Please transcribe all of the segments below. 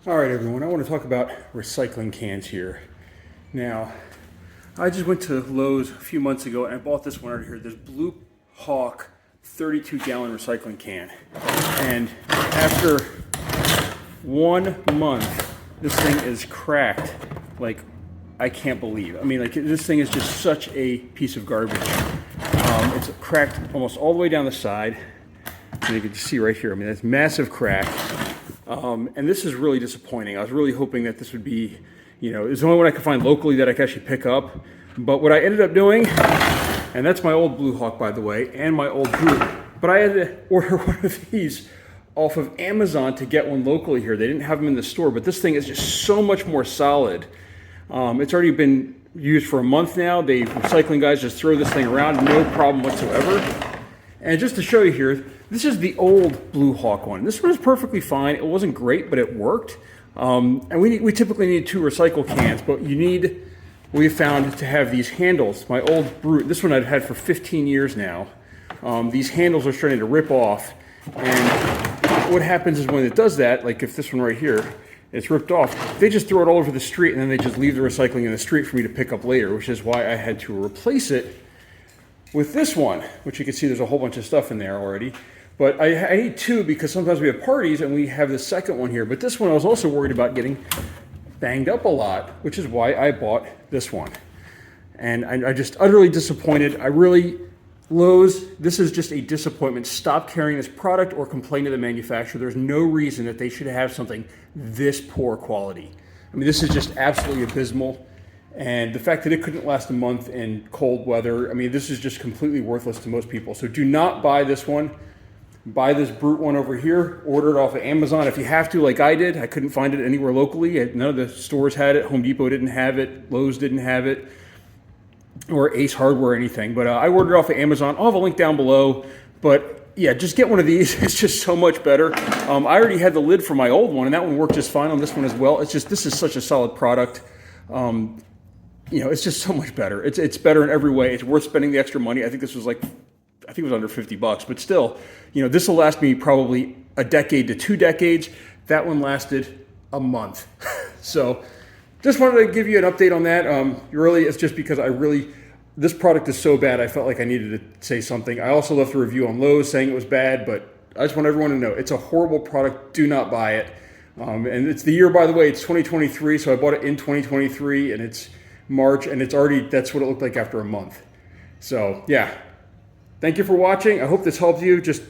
All right, everyone, I want to talk about recycling cans here. Now, I just went to Lowe's a few months ago and I bought this one right here, this Blue Hawk 32-gallon recycling can. And after 1 month, this thing is cracked like I can't believe. I mean, like, this thing is just such a piece of garbage. It's cracked almost all the way down the side. And you can just see right here, I mean, that's massive crack. And this is really disappointing. I was really hoping that this would be, it's the only one I could find locally that I could actually pick up. But what I ended up doing, and that's my old Blue Hawk, by the way, and my old Brute, but I had to order one of these off of Amazon to get one locally here. They didn't have them in the store, but this thing is just so much more solid. It's already been used for a month now. The recycling guys just throw this thing around, no problem whatsoever. And just to show you here, this is the old Blue Hawk one. This one is perfectly fine. It wasn't great, but it worked. And we typically need 2 recycle cans, but we found to have these handles. My old Brute, this one I've had for 15 years now. These handles are starting to rip off. And what happens is when it does that, like if this one right here, it's ripped off, they just throw it all over the street and then they just leave the recycling in the street for me to pick up later, which is why I had to replace it with this one, which you can see there's a whole bunch of stuff in there already. But I need 2 because sometimes we have parties and we have the second one here. But this one I was also worried about getting banged up a lot, which is why I bought this one. And I just utterly disappointed. Lowe's, this is just a disappointment. Stop carrying this product or complain to the manufacturer. There's no reason that they should have something this poor quality. I mean, this is just absolutely abysmal. And the fact that it couldn't last a month in cold weather, I mean, this is just completely worthless to most people. So do not buy this one. Buy this Brute one over here. Order it off of Amazon if you have to, like I did. I couldn't find it anywhere locally. None of the stores had it. Home Depot didn't have it. Lowe's didn't have it. Or Ace Hardware or anything. But I ordered it off of Amazon. I'll have a link down below. But yeah, just get one of these. It's just so much better. I already had the lid for my old one, and that one worked just fine on this one as well. It's just, this is such a solid product. It's just so much better. It's better in every way. It's worth spending the extra money. I think this was I think it was under $50, but still, this will last me probably a decade to 2 decades. That one lasted a month. So just wanted to give you an update on that. It's just because this product is so bad, I felt like I needed to say something. I also left a review on Lowe's saying it was bad, but I just want everyone to know it's a horrible product. Do not buy it. And it's the year, by the way, it's 2023. So I bought it in 2023 and it's March and that's what it looked like after a month. So yeah. Thank you for watching. I hope this helped you. Just,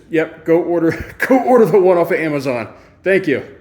go order the one off of Amazon. Thank you.